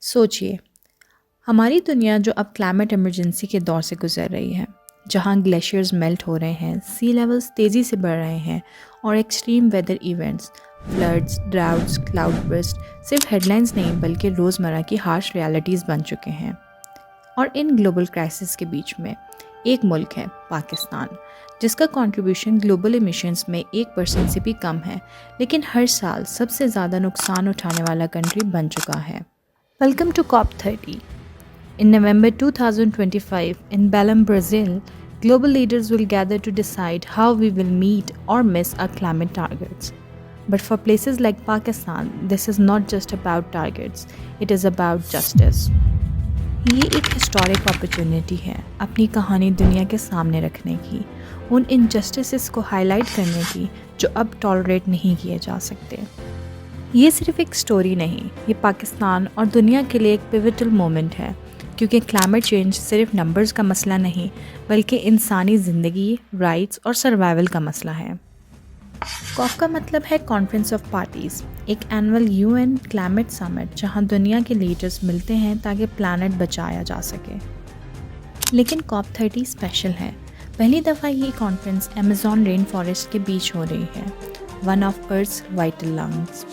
سوچئے، ہماری دنیا جو اب کلائمیٹ ایمرجنسی کے دور سے گزر رہی ہے، جہاں گلیشیئرز میلٹ ہو رہے ہیں، سی لیولز تیزی سے بڑھ رہے ہیں اور extreme weather events, floods, ڈراؤٹس، cloud burst صرف ہیڈ لائنز نہیں بلکہ روزمرہ کی ہارش ریالٹیز بن چکے ہیں۔ اور ان گلوبل کرائسس کے بیچ میں ایک ملک ہے پاکستان، جس کا کنٹریبیوشن گلوبل ایمیشنز میں 1% سے بھی کم ہے، لیکن ہر سال سب سے زیادہ نقصان اٹھانے والا کنٹری بن چکا ہے۔ Welcome to COP30. In November 2025, in Belém, Brazil, global leaders will gather to decide how we will meet or miss our climate targets. But for places like Pakistan, this is not just about targets, it is about justice. یہ ایک historic opportunity ہے اپنی کہانی دنیا کے سامنے رکھنے کی، ان انجسٹسز کو ہائی لائٹ کرنے کی جو اب ٹالریٹ نہیں کیے جا سکتے۔ یہ صرف ایک سٹوری نہیں، یہ پاکستان اور دنیا کے لیے ایک پیوٹل مومنٹ ہے، کیونکہ کلائمیٹ چینج صرف نمبرز کا مسئلہ نہیں بلکہ انسانی زندگی، رائٹس اور سروائیول کا مسئلہ ہے۔ COP کا مطلب ہے کانفرنس آف پارٹیز، ایک اینول UN کلائمیٹ سمٹ جہاں دنیا کے لیڈرز ملتے ہیں تاکہ پلانٹ بچایا جا سکے۔ لیکن COP30 اسپیشل ہے، پہلی دفعہ یہ کانفرنس ایمیزون رین فارسٹ کے بیچ ہو رہی ہے، one of earth's vital lungs.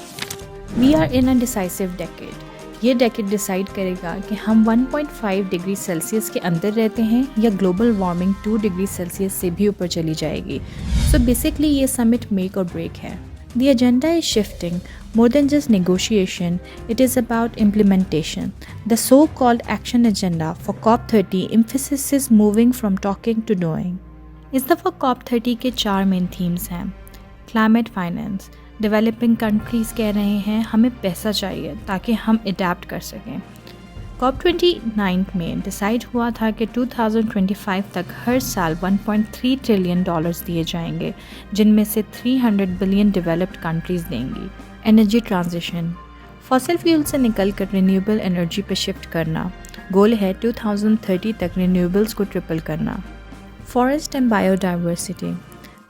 We are in a decisive decade, یہ ڈیکیڈ ڈیسائیڈ کرے گا کہ ہم 1.5 ڈگری سیلسیس کے اندر رہتے ہیں یا گلوبل وارمنگ 2 ڈگری سیلسیس سے بھی اوپر چلی جائے گی۔ سو بیسکلی یہ سمٹ میک اور بریک ہے۔ The agenda is shifting more than just negotiation, it is about implementation. The so-called action agenda for COP30 emphasis is moving from talking to doing. اس دفعہ COP30 کے 4 مین تھیمز ہیں۔ Climate finance, developing countries کہہ رہے ہیں ہمیں پیسہ چاہیے تاکہ ہم اڈیپٹ کر سکیں۔ COP29 میں ڈیسائیڈ ہوا تھا کہ 2025 تک ہر سال $1.3 ٹریلین دیے جائیں گے، جن میں سے 300 بلین ڈیولپڈ کنٹریز دیں گی۔ انرجی ٹرانزیشن، فاسل فیول سے نکل کر رینیوبل انرجی پہ شفٹ کرنا، گول ہے 2030 تک رینیوبلز کو ٹرپل کرنا۔ Forest and bio diversity,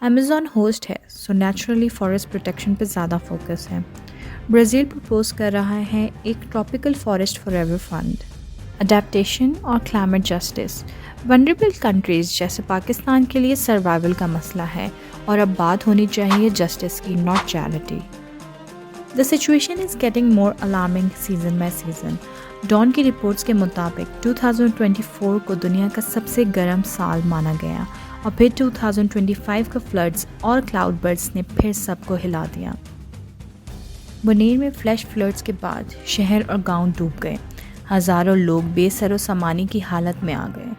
Amazon host ہے سو نیچرلی فارسٹ پروٹیکشن پہ زیادہ فوکس ہے۔ برازیل پرپوز کر رہا ہے ایک tropical forest for ever fund. Adaptation اور کلائمیٹ جسٹس، ونڈریبل کنٹریز جیسے پاکستان کے لیے سروائیول کا مسئلہ ہے اور اب بات ہونی چاہیے جسٹس کی، not charity. The situation is getting more alarming season by season. Dawn کی رپورٹس کے مطابق 2024 کو دنیا کا سب سے گرم سال مانا گیا اور پھر 2025 کا فلڈز اور کلاؤڈ برسٹ نے پھر سب کو ہلا دیا۔ بنیر میں فلیش فلڈز کے بعد شہر اور گاؤں ڈوب گئے، ہزاروں لوگ بے سر و سامانی کی حالت میں آ گئے،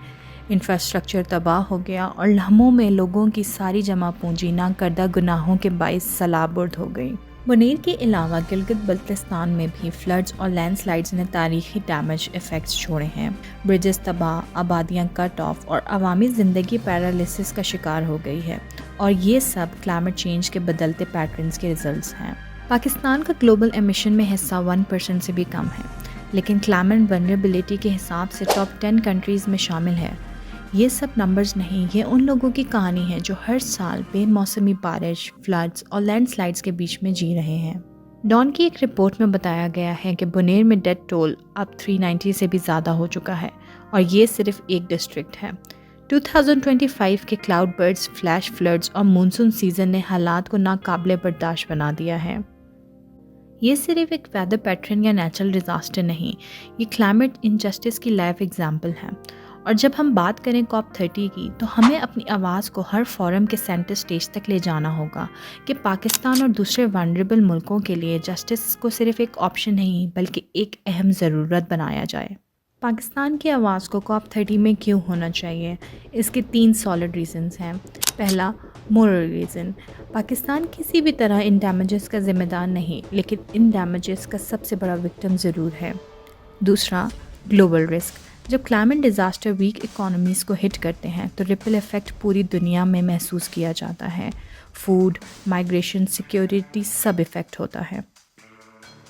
انفراسٹرکچر تباہ ہو گیا اور لمحوں میں لوگوں کی ساری جمع پونجی نہ کردہ گناہوں کے باعث سیلاب برد ہو گئی۔ بنیر کے علاوہ گلگت بلتستان میں بھی فلڈز اور لینڈ سلائڈز نے تاریخی ڈیمیج ایفیکٹس چھوڑے ہیں، برجز تباہ، آبادیاں کٹ آف اور عوامی زندگی پیرالیسس کا شکار ہو گئی ہے، اور یہ سب کلائمیٹ چینج کے بدلتے پیٹرنز کے ریزلٹس ہیں۔ پاکستان کا گلوبل ایمیشن میں حصہ 1% سے بھی کم ہے، لیکن کلائمیٹ ونریبلٹی کے حساب سے ٹاپ 10 کنٹریز میں شامل ہے۔ یہ سب نمبرز نہیں، یہ ان لوگوں کی کہانی ہے جو ہر سال بے موسمی بارش، فلڈز اور لینڈ سلائڈز کے بیچ میں جی رہے ہیں۔ ڈان کی ایک رپورٹ میں بتایا گیا ہے کہ بنیر میں ڈیتھ ٹول اب 390 سے بھی زیادہ ہو چکا ہے، اور یہ صرف ایک ڈسٹرکٹ ہے۔ 2025 کے کلاؤڈ برسٹ، فلیش فلڈز اور مونسون سیزن نے حالات کو ناقابل برداشت بنا دیا ہے۔ یہ صرف ایک ویدر پیٹرن یا نیچرل ڈیزاسٹر نہیں، یہ کلائمیٹ انجسٹس کی لائیو ایگزامپل ہے۔ اور جب ہم بات کریں COP30 کی تو ہمیں اپنی آواز کو ہر فورم کے سینٹر سٹیج تک لے جانا ہوگا کہ پاکستان اور دوسرے ونریبل ملکوں کے لیے جسٹس کو صرف ایک آپشن نہیں بلکہ ایک اہم ضرورت بنایا جائے۔ پاکستان کی آواز کو COP30 میں کیوں ہونا چاہیے؟ اس کے 3 سالڈ ریزنز ہیں۔ پہلا، مورل ریزن، پاکستان کسی بھی طرح ان ڈیمیجز کا ذمہ دار نہیں، لیکن ان ڈیمیجز کا سب سے بڑا وکٹم ضرور ہے۔ دوسرا، گلوبل رسک، جب کلائمیٹ ڈیزاسٹر ویک اکانومیز کو ہٹ کرتے ہیں تو رپل ایفیکٹ پوری دنیا میں محسوس کیا جاتا ہے، فوڈ، مائگریشن، سیکیورٹی سب افیکٹ ہوتا ہے۔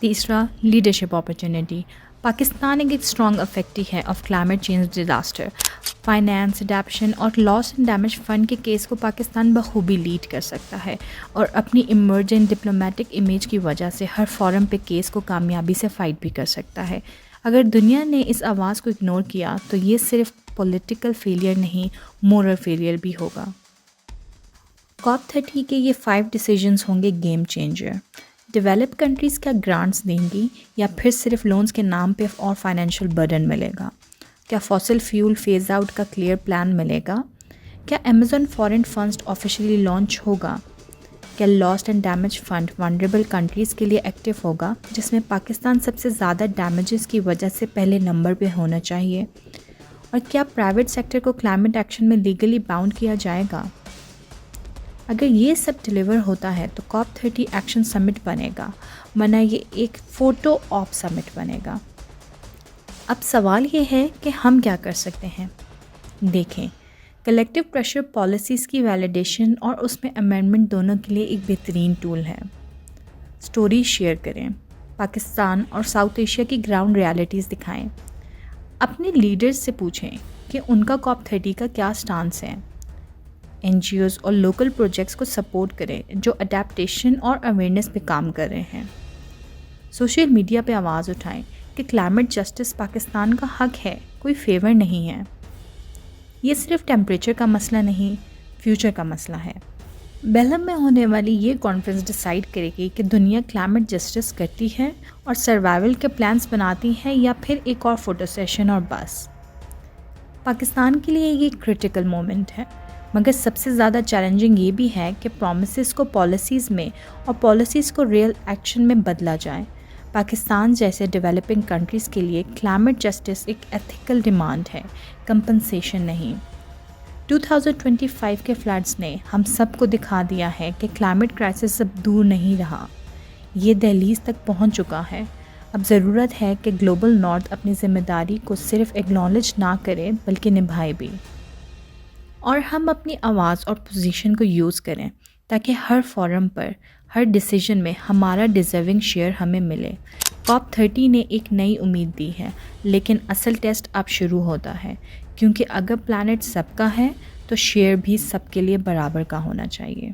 تیسرا، لیڈرشپ اپرچونٹی، پاکستان ایک اسٹرانگ افیکٹی ہے of climate change disaster. Finance, adaptation اور لاس اینڈ ڈیمیج فنڈ کے کیس کو پاکستان بخوبی لیڈ کر سکتا ہے، اور اپنی ایمرجنٹ ڈپلومیٹک امیج کی وجہ سے ہر فورم پہ کیس کو کامیابی سے فائٹ بھی کر سکتا ہے۔ اگر دنیا نے اس آواز کو اگنور کیا تو یہ صرف پولیٹیکل فیلئر نہیں، مورل فیلئر بھی ہوگا۔ COP30 کے یہ 5 ڈیسیجنز ہوں گے گیم چینجر۔ ڈیولپ کنٹریز کیا گرانٹس دیں گی یا پھر صرف لونز کے نام پہ اور فائنینشیل برڈن ملے گا؟ کیا فوسل فیول فیز آؤٹ کا کلیئر پلان ملے گا؟ کیا Amazon forest funds officially launch ہوگا؟ کیا loss and damage fund vulnerable countries کے لیے ایکٹیو ہوگا، جس میں پاکستان سب سے زیادہ ڈیمیجز کی وجہ سے پہلے نمبر پہ ہونا چاہیے؟ اور کیا پرائیویٹ سیکٹر کو کلائمیٹ ایکشن میں لیگلی باؤنڈ کیا جائے گا؟ اگر یہ سب ڈیلیور ہوتا ہے تو COP30 ایکشن سمٹ بنے گا، ورنہ یہ ایک فوٹو آپ سمٹ بنے گا۔ اب سوال یہ ہے کہ ہم کیا کر سکتے ہیں؟ دیکھیں، کلیکٹیو پریشر پالیسیز کی ویلیڈیشن اور اس میں امینڈمنٹ دونوں کے لیے ایک بہترین ٹول ہے۔ سٹوری شیئر کریں، پاکستان اور ساؤتھ ایشیا کی گراؤنڈ ریالٹیز دکھائیں، اپنے لیڈرز سے پوچھیں کہ ان کا COP30 کا کیا سٹانس ہے۔ NGOs اور لوکل پروجیکٹس کو سپورٹ کریں جو اڈیپٹیشن اور اویئرنیس پہ کام کر رہے ہیں۔ سوشل میڈیا پہ آواز اٹھائیں کہ کلائمیٹ جسٹس پاکستان کا حق ہے، کوئی فیور نہیں ہے۔ یہ صرف ٹیمپریچر کا مسئلہ نہیں، فیوچر کا مسئلہ ہے۔ بیلہم میں ہونے والی یہ کانفرنس ڈیسائیڈ کرے گی کہ دنیا کلائمیٹ جسٹس کرتی ہے اور سروائیول کے پلانس بناتی ہے یا پھر ایک اور فوٹو سیشن اور بس۔ پاکستان کے لیے یہ کرٹیکل مومنٹ ہے، مگر سب سے زیادہ چیلنجنگ یہ بھی ہے کہ پرومسز کو پالیسیز میں اور پالیسیز کو ریئل ایکشن میں بدلا جائے۔ پاکستان جیسے ڈیولپنگ کنٹریز کے لیے کلائمیٹ جسٹس ایک ایتھیکل ڈیمانڈ ہے، کمپنسیشن نہیں۔ 2025 کے فلڈز نے ہم سب کو دکھا دیا ہے کہ کلائمیٹ کرائسس اب دور نہیں رہا، یہ دہلیز تک پہنچ چکا ہے۔ اب ضرورت ہے کہ گلوبل نارتھ اپنی ذمہ داری کو صرف ایگنالج نہ کرے بلکہ نبھائے بھی، اور ہم اپنی آواز اور پوزیشن کو یوز کریں تاکہ ہر فورم پر، ہر ڈیسیجن میں ہمارا ڈیزرونگ شیئر ہمیں ملے۔ COP30 نے ایک نئی امید دی ہے، لیکن اصل ٹیسٹ اب شروع ہوتا ہے، کیونکہ اگر پلانٹ سب کا ہے تو شیئر بھی سب کے لیے برابر کا ہونا چاہیے۔